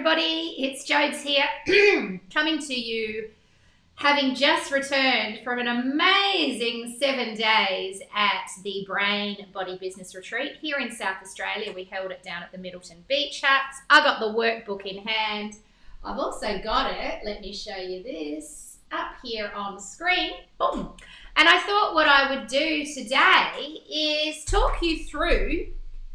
everybody, it's Jodes here, coming to you having just returned from an amazing 7 days at the Brain Body Business Retreat here in South Australia. We held it down at the Middleton Beach Huts. I got the workbook in hand. I've also got it, let me show you this, up here on screen. Boom. And I thought what I would do today is talk you through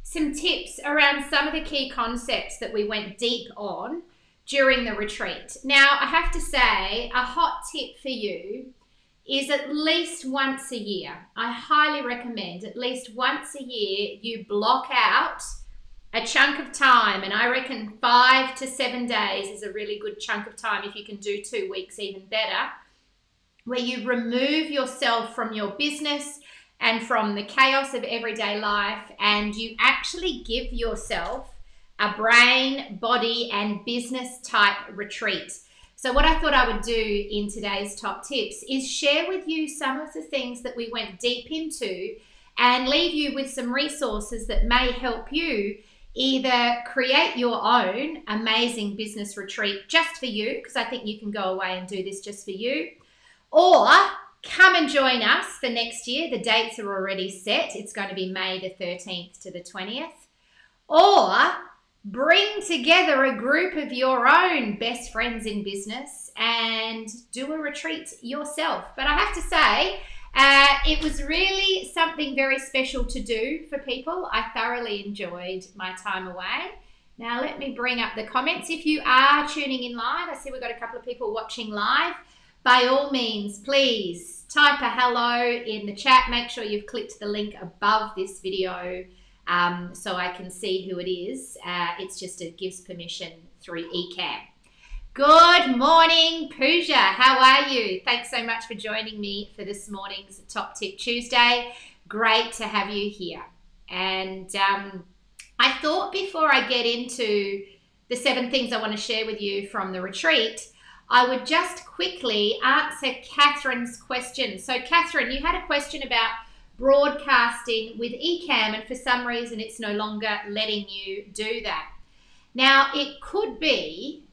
some tips around some of the key concepts that we went deep on during the retreat. Now, I have to say, a hot tip for you is at least once a year. I highly recommend at least once a year you block out a chunk of time, and I reckon 5 to 7 days is a really good chunk of time. If you can do 2 weeks, even better, where you remove yourself from your business and from the chaos of everyday life, and you actually give yourself a brain, body, and business type retreat. So what I thought I would do in today's top tips is share with you some of the things that we went deep into and leave you with some resources that may help you either create your own amazing business retreat just for you, because I think you can go away and do this just for you, or come and join us for next year. The dates are already set. It's going to be May the 13th to the 20th. Or bring together a group of your own best friends in business and do a retreat yourself. But I have to say, it was really something very special to do for people. I thoroughly enjoyed my time away. Now, let me bring up the comments. If you are tuning in live, I see we've got a couple of people watching live. By all means, please type a hello in the chat. Make sure you've clicked the link above this video so I can see who it is. It's just it gives permission through eCam. Good morning, Pooja. How are you? Thanks so much for joining me for this morning's Top Tip Tuesday. Great to have you here. And I thought before I get into the 7 things I want to share with you from the retreat, I would just quickly answer Catherine's question. So Catherine, you had a question about broadcasting with eCam, and for some reason it's no longer letting you do that. Now, it could be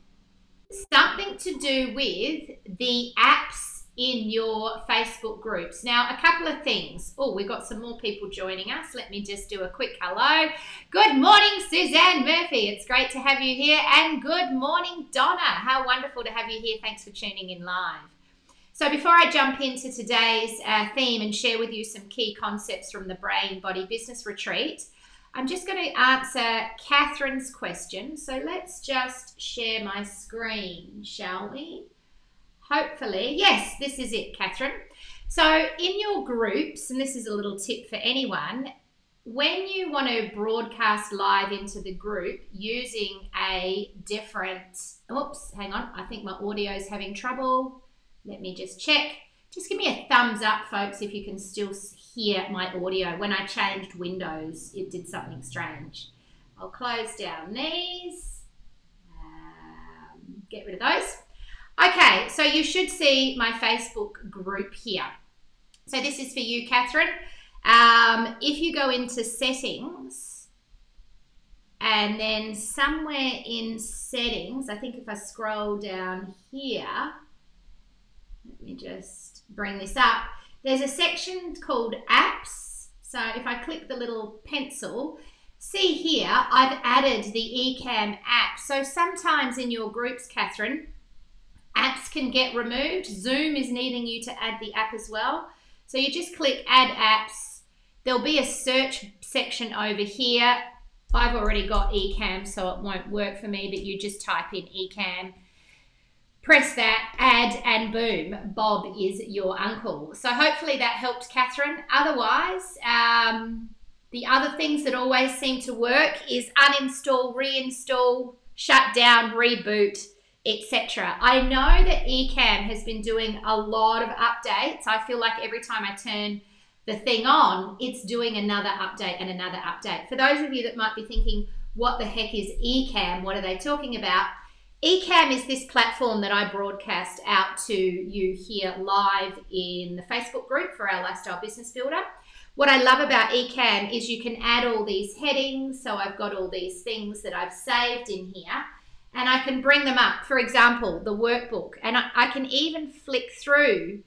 something to do with the apps in your Facebook groups. Now, a couple of things. Oh, we've got some more people joining us. Let me just do a quick hello. Good morning, Suzanne Murphy. It's great to have you here. And good morning, Donna. How wonderful to have you here. Thanks for tuning in live. So before I jump into today's theme and share with you some key concepts from the Brain Body Business Retreat, I'm just going to answer Catherine's question. So let's just share my screen, shall we? Hopefully, yes, this is it, Catherine. So in your groups, and this is a little tip for anyone, when you want to broadcast live into the group using a different, oops, hang on, I think my audio is having trouble. Let me just check. Just give me a thumbs up, folks, if you can still hear my audio. When I changed windows, it did something strange. I'll close down these, get rid of those. Okay, so you should see my Facebook group here. So this is for you, Catherine. If you go into settings, and then somewhere in settings, I think if I scroll down here, let me just bring this up. There's a section called apps. So if I click the little pencil, see here, I've added the eCam app. So sometimes in your groups, Catherine, apps can get removed. Zoom is needing you to add the app as well. So you just click add apps. There'll be a search section over here. I've already got eCam, so it won't work for me, but you just type in eCam, press that, add, and boom, Bob is your uncle. So hopefully that helped, Catherine. Otherwise, the other things that always seem to work is uninstall, reinstall, shut down, reboot, etc. I know that eCam has been doing a lot of updates. I feel like every time I turn the thing on, it's doing another update and another update. For those of you that might be thinking, what the heck is eCam? What are they talking about? eCam is this platform that I broadcast out to you here live in the Facebook group for our Lifestyle Business Builder. What I love about eCam is you can add all these headings. So I've got all these things that I've saved in here. and I can bring them up. For example, the workbook, and I can even flick through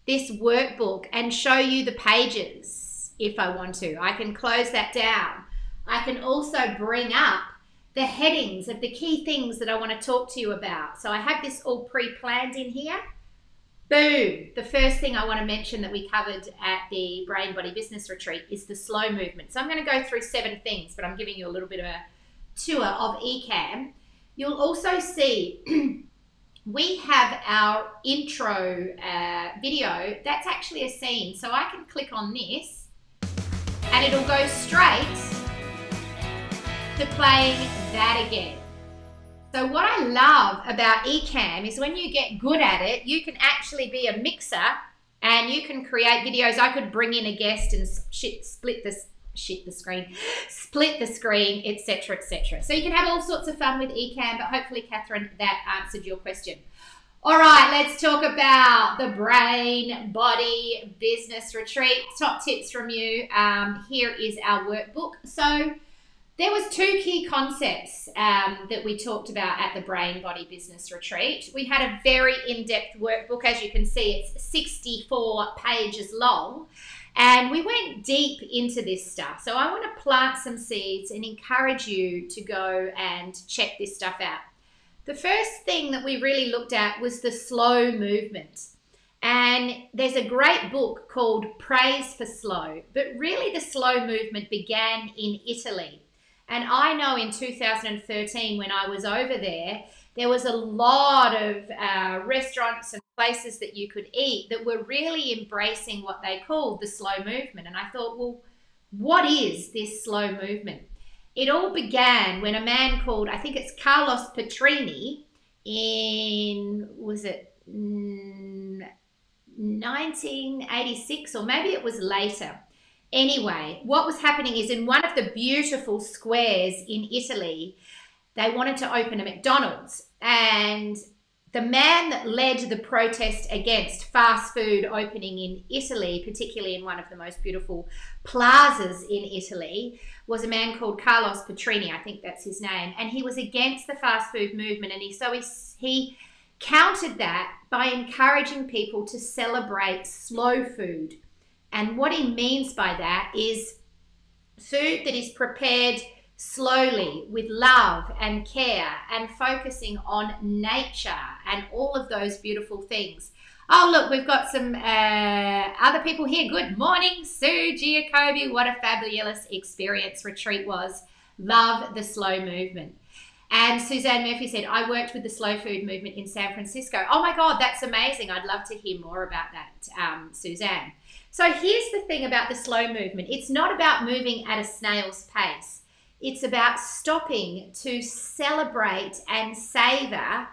this workbook and show you the pages if I want to. I can close that down. I can also bring up the headings of the key things that I want to talk to you about. So I have this all pre-planned in here. Boom. The first thing I want to mention that we covered at the Brain Body Business Retreat is the slow movement. So I'm going to go through 7 things, but I'm giving you a little bit of a tour of eCam. You'll also see we have our intro video. That's actually a scene. So I can click on this and it'll go straight to playing that again. So what I love about eCam is when you get good at it, you can actually be a mixer and you can create videos. I could bring in a guest and split the screen, etc., etc. So you can have all sorts of fun with eCam, but hopefully, Catherine, that answered your question. All right, let's talk about the Brain Body Business Retreat. Top tips from you. Here is our workbook. So there was 2 key concepts that we talked about at the Brain Body Business Retreat. We had a very in-depth workbook. As you can see, it's 64 pages long. And we went deep into this stuff. So I want to plant some seeds and encourage you to go and check this stuff out. The first thing that we really looked at was the slow movement. And there's a great book called Praise for Slow. But really the slow movement began in Italy. And I know in 2013 when I was over there was a lot of restaurants and places that you could eat that were really embracing what they called the slow movement. And I thought, well, what is this slow movement? It all began when a man called, I think it's Carlos Petrini in, was it 1986 or maybe it was later. Anyway, what was happening is in one of the beautiful squares in Italy, they wanted to open a McDonald's, and the man that led the protest against fast food opening in Italy, particularly in one of the most beautiful plazas in Italy, was a man called Carlos Petrini. I think that's his name. And he was against the fast food movement. And he countered that by encouraging people to celebrate slow food. And what he means by that is food that is prepared slowly with love and care and focusing on nature and all of those beautiful things. Oh, look, we've got some other people here. Good morning, Sue Giacobi. What a fabulous experience retreat was. Love the slow movement. And Suzanne Murphy said, I worked with the slow food movement in San Francisco. Oh my God, that's amazing. I'd love to hear more about that, Suzanne. So here's the thing about the slow movement. It's not about moving at a snail's pace. It's about stopping to celebrate and savor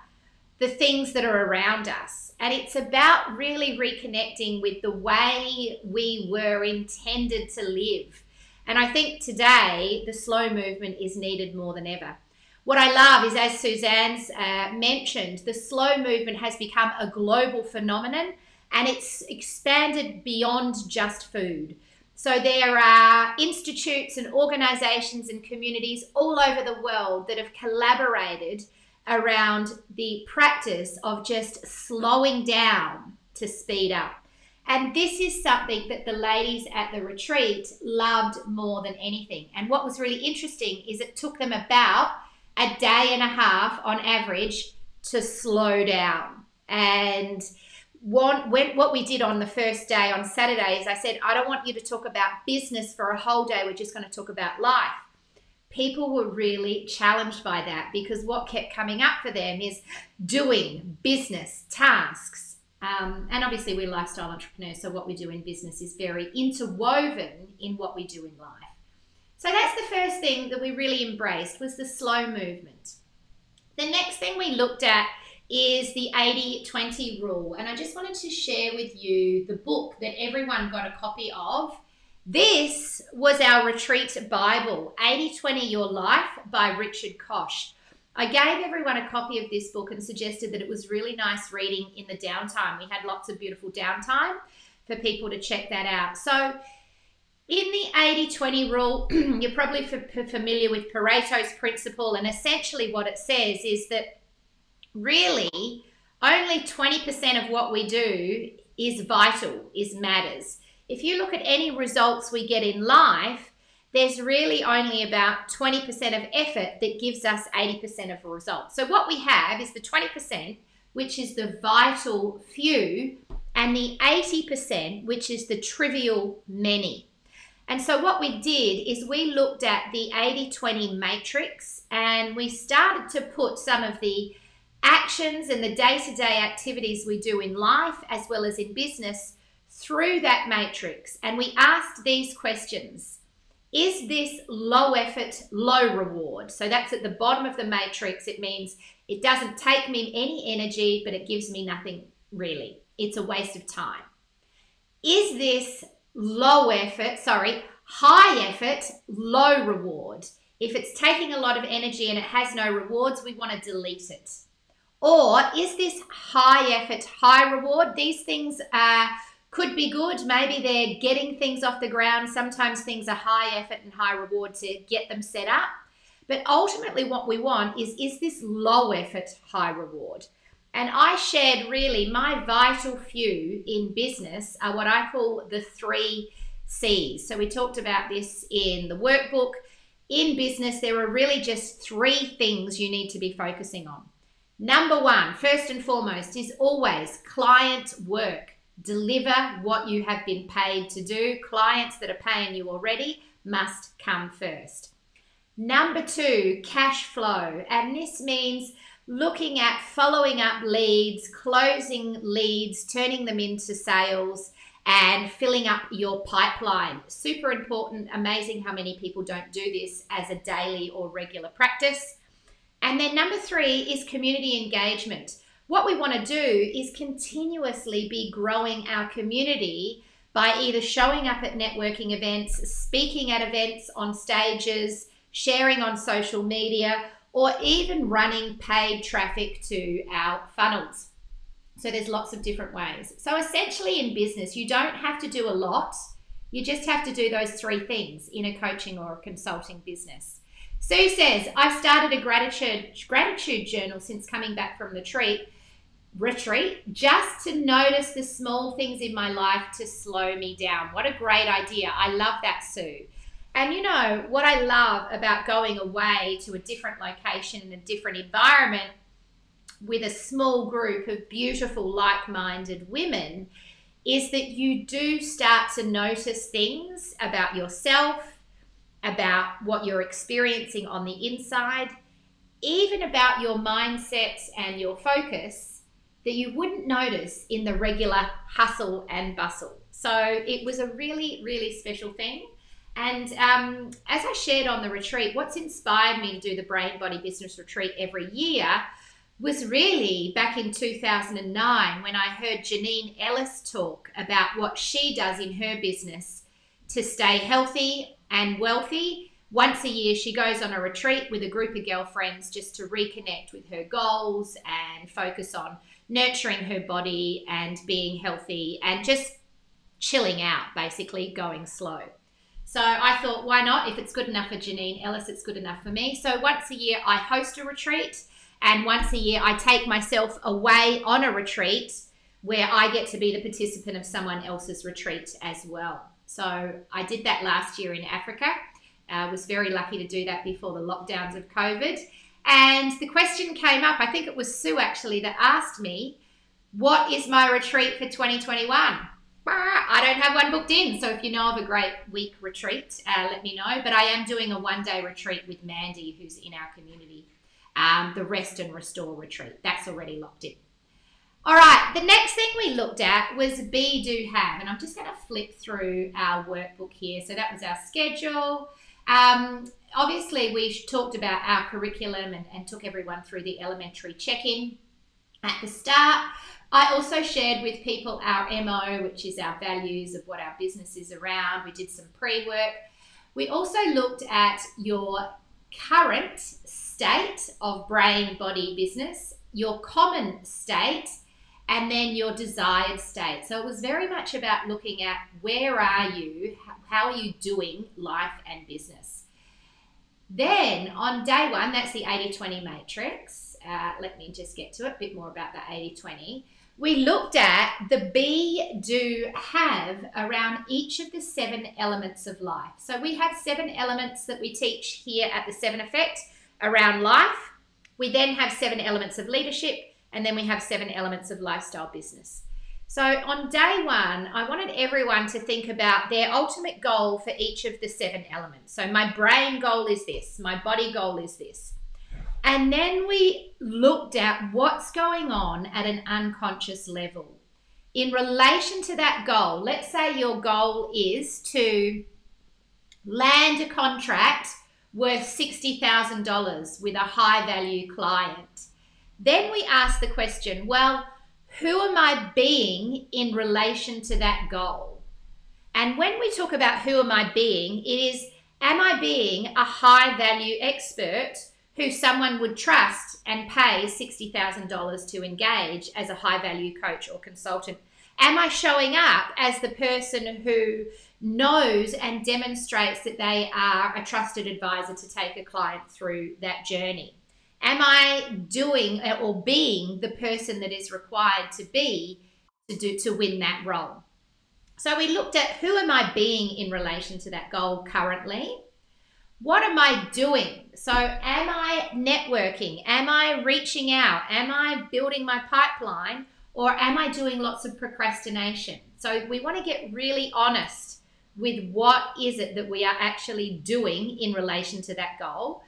the things that are around us. And it's about really reconnecting with the way we were intended to live. And I think today the slow movement is needed more than ever. What I love is, as Suzanne's mentioned, the slow movement has become a global phenomenon and it's expanded beyond just food. So there are institutes and organizations and communities all over the world that have collaborated around the practice of just slowing down to speed up. And this is something that the ladies at the retreat loved more than anything. And what was really interesting is it took them about a day and a half on average to slow down. And what we did on the first day on Saturday is I said, I don't want you to talk about business for a whole day. We're just going to talk about life. People were really challenged by that because what kept coming up for them is doing business tasks. And obviously we're lifestyle entrepreneurs, so what we do in business is very interwoven in what we do in life. So that's the first thing that we really embraced was the slow movement. The next thing we looked at is the 80-20 rule. And I just wanted to share with you the book that everyone got a copy of. This was our retreat Bible, 80-20 Your Life by Richard Koch. I gave everyone a copy of this book and suggested that it was really nice reading in the downtime. We had lots of beautiful downtime for people to check that out. So In the 80-20 rule, you're probably familiar with Pareto's principle, and essentially what it says is that really only 20% of what we do is vital, is matters. If you look at any results we get in life, there's really only about 20% of effort that gives us 80% of a result. So what we have is the 20%, which is the vital few, and the 80%, which is the trivial many. And so what we did is we looked at the 80-20 matrix, and we started to put some of the actions and the day-to-day activities we do in life as well as in business through that matrix. And we asked these questions. Is this low effort, low reward? So that's at the bottom of the matrix. It means it doesn't take me any energy, but it gives me nothing really. It's a waste of time. Is this high effort, low reward? If it's taking a lot of energy and it has no rewards, we want to delete it. Or is this high effort, high reward? These things could be good. Maybe they're getting things off the ground. Sometimes things are high effort and high reward to get them set up. But ultimately what we want is this low effort, high reward? And I shared really my vital few in business are what I call the 3 C's. So we talked about this in the workbook. In business, there are really just 3 things you need to be focusing on. Number 1, first and foremost, is always client work. Deliver what you have been paid to do. Clients that are paying you already must come first. Number 2, cash flow. And this means looking at following up leads, closing leads, turning them into sales, and filling up your pipeline. Super important. Amazing how many people don't do this as a daily or regular practice. And then number 3 is community engagement. What we want to do is continuously be growing our community by either showing up at networking events, speaking at events on stages, sharing on social media, or even running paid traffic to our funnels. So there's lots of different ways. So essentially in business, you don't have to do a lot. You just have to do those 3 things in a coaching or a consulting business. Sue says, I started a gratitude journal since coming back from the retreat just to notice the small things in my life to slow me down. What a great idea. I love that, Sue. And you know, what I love about going away to a different location in a different environment with a small group of beautiful, like-minded women is that you do start to notice things about yourself, about what you're experiencing on the inside, even about your mindset and your focus that you wouldn't notice in the regular hustle and bustle. So it was a really, really special thing. And as I shared on the retreat, what's inspired me to do the Brain Body Business Retreat every year was really back in 2009 when I heard Janine Ellis talk about what she does in her business to stay healthy and wealthy. Once a year, she goes on a retreat with a group of girlfriends just to reconnect with her goals and focus on nurturing her body and being healthy and just chilling out, basically going slow. So I thought, why not? If it's good enough for Janine Ellis, it's good enough for me. So once a year, I host a retreat, and once a year, I take myself away on a retreat where I get to be the participant of someone else's retreat as well. So I did that last year in Africa. I was very lucky to do that before the lockdowns of COVID. And the question came up, I think it was Sue actually that asked me, what is my retreat for 2021? I don't have one booked in. So if you know of a great week retreat, let me know. But I am doing a 1-day retreat with Mandy, who's in our community, the Rest and Restore retreat. That's already locked in. All right, the next thing we looked at was be, do, have. And I'm just going to flip through our workbook here. So that was our schedule. Obviously, we talked about our curriculum and took everyone through the elementary check-in at the start. I also shared with people our MO, which is our values of what our business is around. We did some pre-work. We also looked at your current state of brain, body, business, your common state, and then your desired state. So it was very much about looking at where are you, how are you doing life and business. Then on day one, that's the 80-20 matrix. Let me just get to it, a bit more about the 80-20. We looked at the be, do, have around each of the 7 elements of life. So we have 7 elements that we teach here at the 7 Effect around life. We then have 7 elements of leadership, and then we have 7 elements of lifestyle business. So on day one, I wanted everyone to think about their ultimate goal for each of the 7 elements. So my brain goal is this, my body goal is this. And then we looked at what's going on at an unconscious level. In relation to that goal, let's say your goal is to land a contract worth $60,000 with a high value client. Then we ask the question, well, who am I being in relation to that goal? And when we talk about who am I being, it is, am I being a high value expert who someone would trust and pay $60,000 to engage as a high value coach or consultant? Am I showing up as the person who knows and demonstrates that they are a trusted advisor to take a client through that journey? Am I doing or being the person that is required to be to win that role? So we looked at who am I being in relation to that goal currently? What am I doing? So am I networking? Am I reaching out? Am I building my pipeline? Or am I doing lots of procrastination? So we want to get really honest with what is it that we are actually doing in relation to that goal.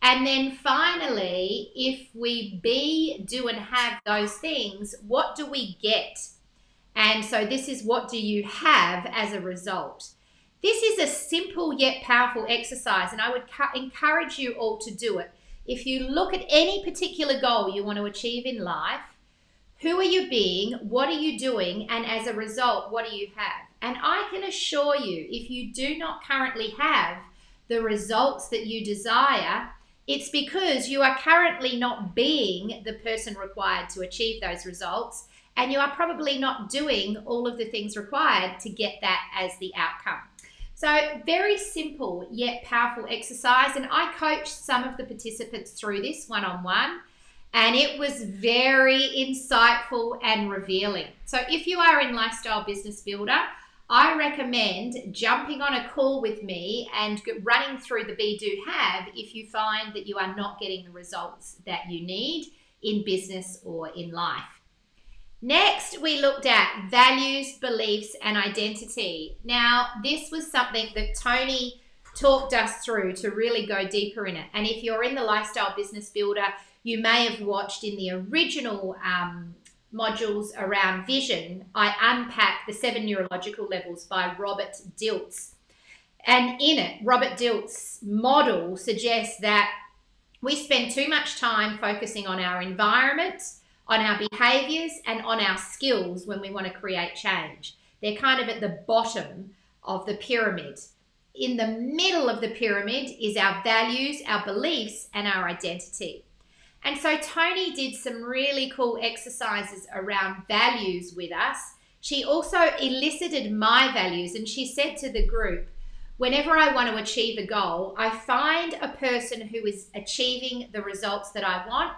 And then finally, if we be, do, and have those things, what do we get? And so this is what do you have as a result. This is a simple yet powerful exercise, and I would encourage you all to do it. If you look at any particular goal you want to achieve in life, who are you being, what are you doing, and as a result, what do you have? And I can assure you, if you do not currently have the results that you desire, it's because you are currently not being the person required to achieve those results, and you are probably not doing all of the things required to get that as the outcome. So very simple yet powerful exercise, and I coached some of the participants through this one-on-one, and it was very insightful and revealing. So if you are in Lifestyle Business Builder, I recommend jumping on a call with me and running through the be, do, have if you find that you are not getting the results that you need in business or in life. Next, we looked at values, beliefs, and identity. Now, this was something that Tony talked us through to really go deeper in it. And if you're in the Lifestyle Business Builder, you may have watched in the original modules around vision, I unpack the 7 neurological levels by Robert Dilts. And in it, Robert Dilts' model suggests that we spend too much time focusing on our environment, on our behaviors, and on our skills when we want to create change. They're kind of at the bottom of the pyramid. In the middle of the pyramid is our values, our beliefs, and our identity. And so Tony did some really cool exercises around values with us. She also elicited my values, and she said to the group, whenever I want to achieve a goal, I find a person who is achieving the results that I want,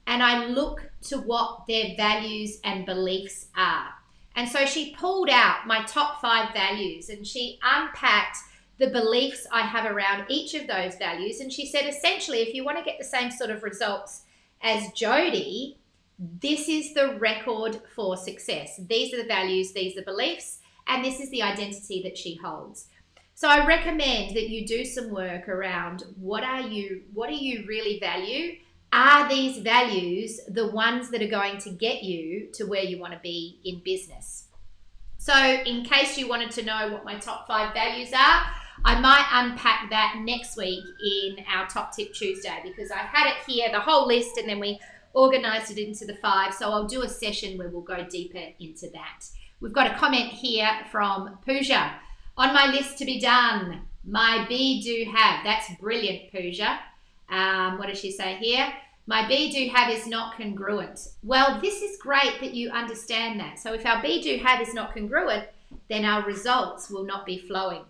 and I look to what their values and beliefs are. And so she pulled out my top 5 values, and she unpacked the beliefs I have around each of those values. And she said, essentially, if you want to get the same sort of results as Jody, this is the record for success. These are the values, these are the beliefs, and this is the identity that she holds. So I recommend that you do some work around what do you really value? Are these values the ones that are going to get you to where you want to be in business? So in case you wanted to know what my top 5 values are, I might unpack that next week in our Top Tip Tuesday, because I had it here, the whole list, and then we organized it into the 5. So I'll do a session where we'll go deeper into that. We've got a comment here from Pooja. On my list to be done, my be, do, have. That's brilliant, Pooja. What does she say here? My be-do have is not congruent. Well, this is great that you understand that. So if our be-do have is not congruent, then our results will not be flowing.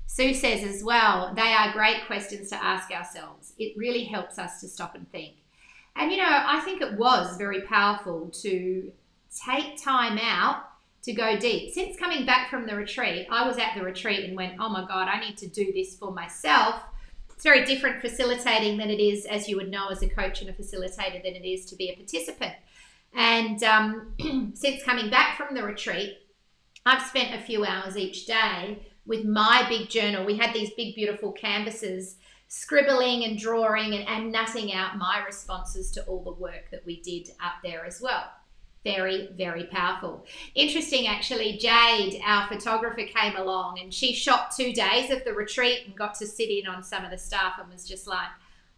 Sue says as well, they are great questions to ask ourselves. It really helps us to stop and think. And, you know, I think it was very powerful to take time out to go deep. Since coming back from the retreat, I was at the retreat and went, oh my God, I need to do this for myself. It's very different facilitating than it is, as you would know, as a coach and a facilitator, than it is to be a participant. And since coming back from the retreat, I've spent a few hours each day with my big journal. We had these big, beautiful canvases, scribbling and drawing and nutting out my responses to all the work that we did up there as well. Very, very powerful. Interesting, actually, Jade, our photographer, came along and she shot 2 days of the retreat and got to sit in on some of the stuff and was just like,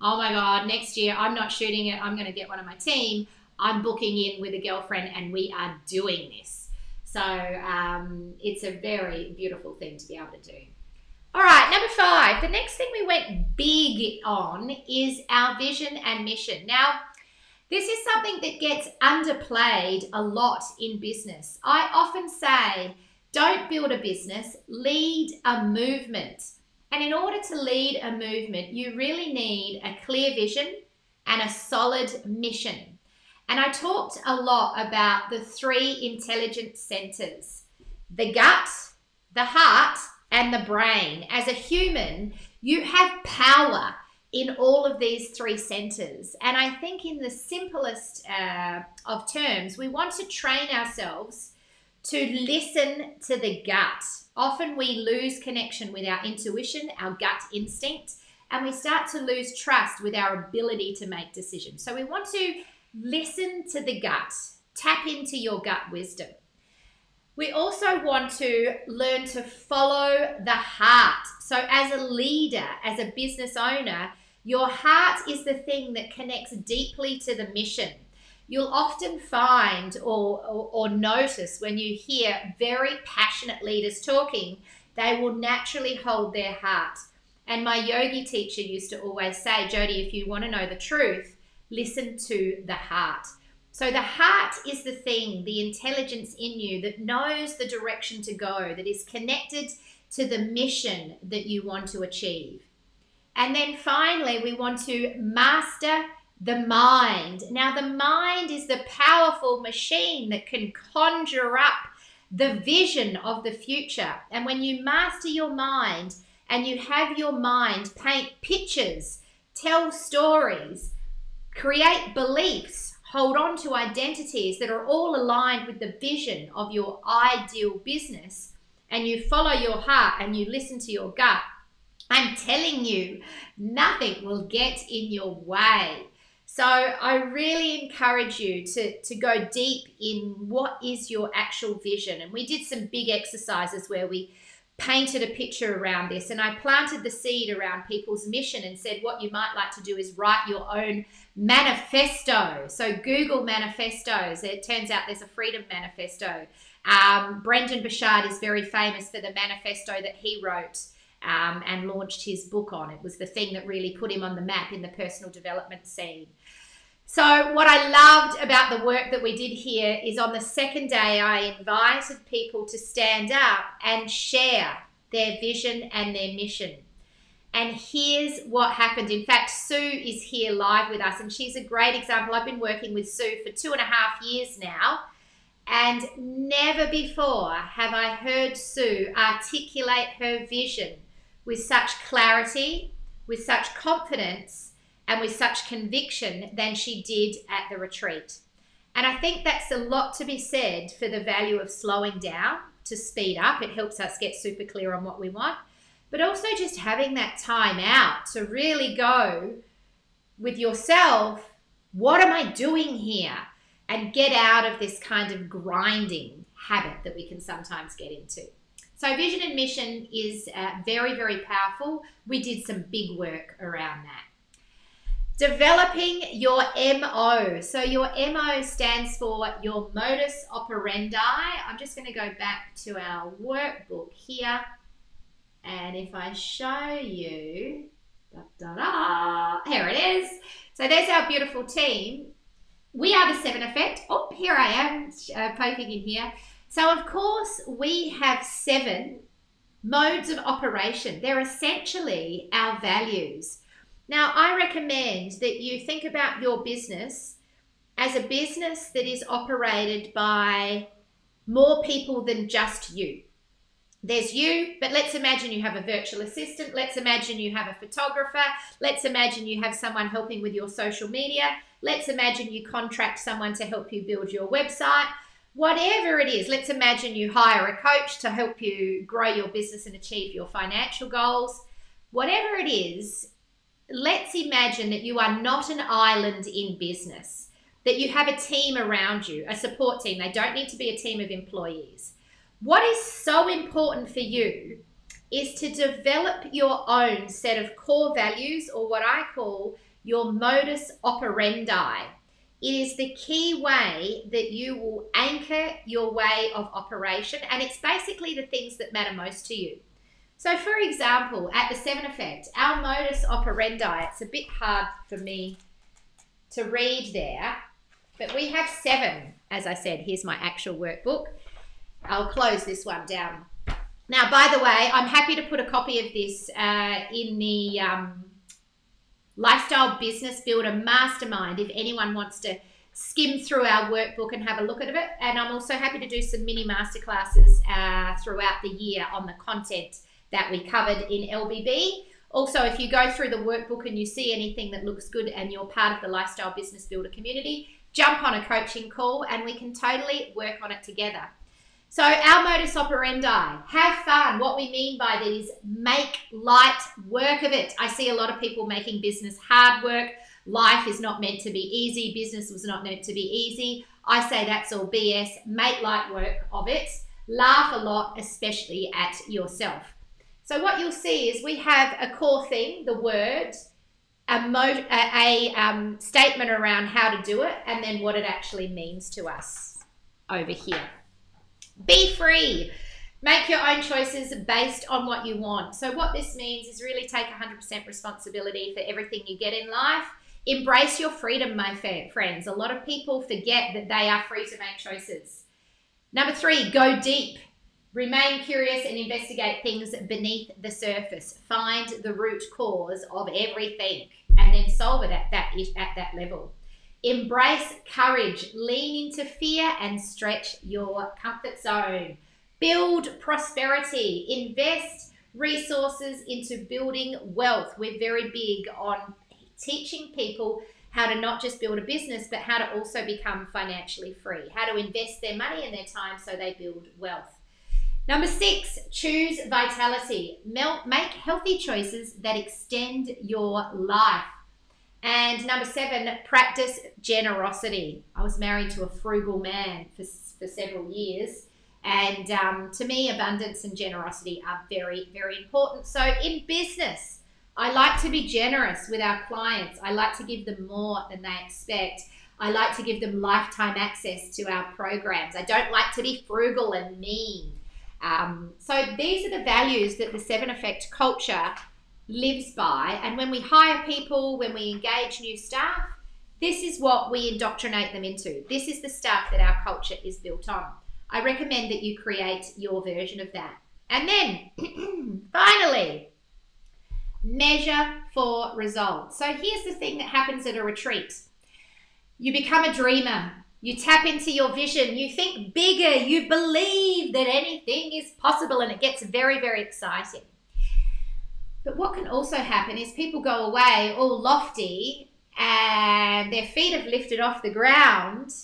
oh my God, next year I'm not shooting it. I'm going to get one of my team. I'm booking in with a girlfriend and we are doing this. So it's a very beautiful thing to be able to do. All right, number 5. The next thing we went big on is our vision and mission. Now, this is something that gets underplayed a lot in business. I often say, don't build a business, lead a movement. And in order to lead a movement, you really need a clear vision and a solid mission. And I talked a lot about the 3 intelligence centers, the gut, the heart, and the brain. As a human, you have power in all of these 3 centers. And I think in the simplest of terms, we want to train ourselves to listen to the gut. Often we lose connection with our intuition, our gut instinct, and we start to lose trust with our ability to make decisions. So we want to listen to the gut, tap into your gut wisdom. We also want to learn to follow the heart. So as a leader, as a business owner, your heart is the thing that connects deeply to the mission. You'll often find or notice when you hear very passionate leaders talking, they will naturally hold their heart. And my yogi teacher used to always say, Jody, if you want to know the truth, listen to the heart. So the heart is the thing, the intelligence in you that knows the direction to go, that is connected to the mission that you want to achieve. And then finally, we want to master the mind. Now, the mind is the powerful machine that can conjure up the vision of the future. And when you master your mind and you have your mind paint pictures, tell stories, create beliefs, hold on to identities that are all aligned with the vision of your ideal business, and you follow your heart and you listen to your gut, I'm telling you, nothing will get in your way. So I really encourage you to go deep in what is your actual vision. And we did some big exercises where we painted a picture around this, and I planted the seed around people's mission and said what you might like to do is write your own manifesto. So Google manifestos. It turns out there's a freedom manifesto. Brendan Burchard is very famous for the manifesto that he wrote and launched his book on. It was the thing that really put him on the map in the personal development scene. So what I loved about the work that we did here is on the second day, I invited people to stand up and share their vision and their mission. And here's what happened. In fact, Sue is here live with us, and she's a great example. I've been working with Sue for 2.5 years now, and never before have I heard Sue articulate her vision with such clarity, with such confidence, and with such conviction than she did at the retreat. And I think that's a lot to be said for the value of slowing down to speed up. It helps us get super clear on what we want, but also just having that time out to really go with yourself, what am I doing here? And get out of this kind of grinding habit that we can sometimes get into. So vision and mission is very, very powerful. We did some big work around that. Developing your MO. So your MO stands for your modus operandi. I'm just going to go back to our workbook here. And if I show you, here it is. So there's our beautiful team. We are the 7 Effect. Oh, here I am poking in here. So of course we have 7 modes of operation. They're essentially our values. Now I recommend that you think about your business as a business that is operated by more people than just you. There's you, but let's imagine you have a virtual assistant. Let's imagine you have a photographer. Let's imagine you have someone helping with your social media. Let's imagine you contract someone to help you build your website. Whatever it is, let's imagine you hire a coach to help you grow your business and achieve your financial goals. Whatever it is, let's imagine that you are not an island in business, that you have a team around you, a support team. They don't need to be a team of employees. What is so important for you is to develop your own set of core values, or what I call your modus operandi. It is the key way that you will anchor your way of operation, and it's basically the things that matter most to you. So for example, at the 7 Effect, our modus operandi, it's a bit hard for me to read there, but we have 7, as I said. Here's my actual workbook. I'll close this one down. Now, by the way, I'm happy to put a copy of this in the Lifestyle Business Builder Mastermind if anyone wants to skim through our workbook and have a look at it. And I'm also happy to do some mini masterclasses throughout the year on the content that we covered in LBB. Also, if you go through the workbook and you see anything that looks good and you're part of the Lifestyle Business Builder community, jump on a coaching call and we can totally work on it together. So our modus operandi, have fun. What we mean by that is make light work of it. I see a lot of people making business hard work. Life is not meant to be easy. Business was not meant to be easy. I say that's all BS. Make light work of it. Laugh a lot, especially at yourself. So what you'll see is we have a core thing, the word, a statement around how to do it, and then what it actually means to us over here. Be free. Make your own choices based on what you want. So what this means is really take 100% responsibility for everything you get in life. Embrace your freedom, my friends. A lot of people forget that they are free to make choices. Number 3, go deep. Remain curious and investigate things beneath the surface. Find the root cause of everything and then solve it at that level. Embrace courage, lean into fear and stretch your comfort zone. Build prosperity, invest resources into building wealth. We're very big on teaching people how to not just build a business, but how to also become financially free, how to invest their money and their time so they build wealth. Number 6, choose vitality. Make healthy choices that extend your life. And number 7, practice generosity. I was married to a frugal man for several years. And to me, abundance and generosity are very, very important. So in business, I like to be generous with our clients. I like to give them more than they expect. I like to give them lifetime access to our programs. I don't like to be frugal and mean. So these are the values that the 7 Effect culture lives by, and when we hire people, when we engage new staff, this is what we indoctrinate them into. This is the stuff that our culture is built on. I recommend that you create your version of that. And then finally, measure for results. So here's the thing that happens at a retreat. You become a dreamer. You tap into your vision. You think bigger. You believe that anything is possible, and it gets very, very exciting. But what can also happen is people go away all lofty and their feet have lifted off the ground,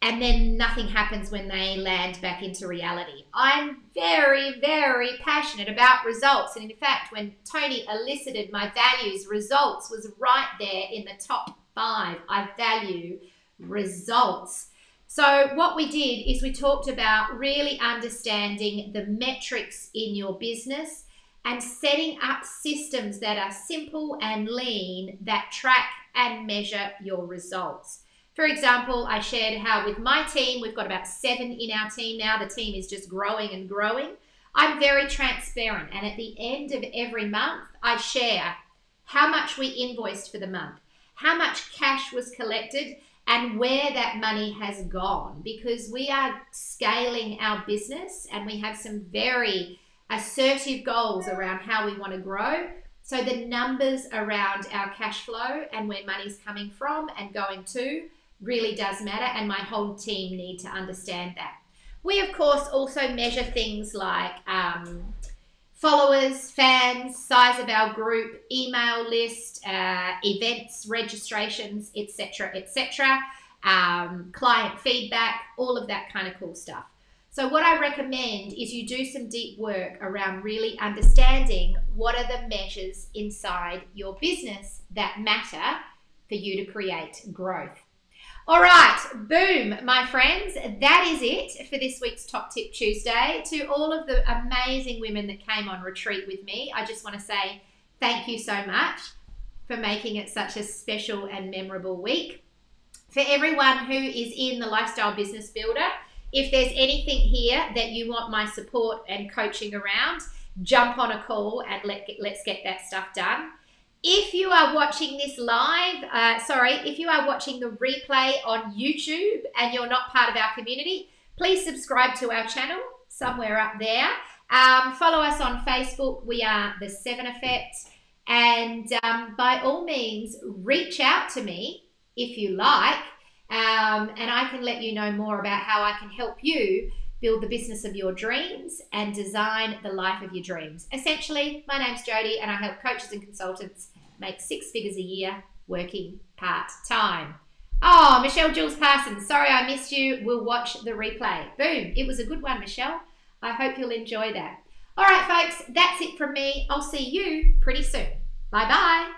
and then nothing happens when they land back into reality. I'm very, very passionate about results. And in fact, when Tony elicited my values, results was right there in the top 5. I value results. So what we did is we talked about really understanding the metrics in your business and setting up systems that are simple and lean that track and measure your results. For example, I shared how with my team, we've got about 7 in our team now. The team is just growing and growing. I'm very transparent, and at the end of every month, I share how much we invoiced for the month, how much cash was collected, and where that money has gone, because we are scaling our business and we have some very assertive goals around how we want to grow. So the numbers around our cash flow and where money's coming from and going to really does matter, and my whole team need to understand that. We, of course, also measure things like followers, fans, size of our group, email list, events, registrations, etc., etc., client feedback, all of that kind of cool stuff. So what I recommend is you do some deep work around really understanding what are the measures inside your business that matter for you to create growth. All right, boom, my friends. That is it for this week's Top Tip Tuesday. To all of the amazing women that came on retreat with me, I just want to say thank you so much for making it such a special and memorable week. For everyone who is in the Lifestyle Business Builder, if there's anything here that you want my support and coaching around, jump on a call and let's get that stuff done. If you are watching this live, if you are watching the replay on YouTube and you're not part of our community, please subscribe to our channel somewhere up there. Follow us on Facebook. We are The 7 Effect. And by all means, reach out to me if you like, and I can let you know more about how I can help you build the business of your dreams and design the life of your dreams. Essentially, my name's Jody and I help coaches and consultants make 6 figures a year working part-time. Oh, Michelle Jules Parsons, sorry I missed you. We'll watch the replay. Boom. It was a good one, Michelle. I hope you'll enjoy that. All right, folks, that's it from me. I'll see you pretty soon. Bye-bye.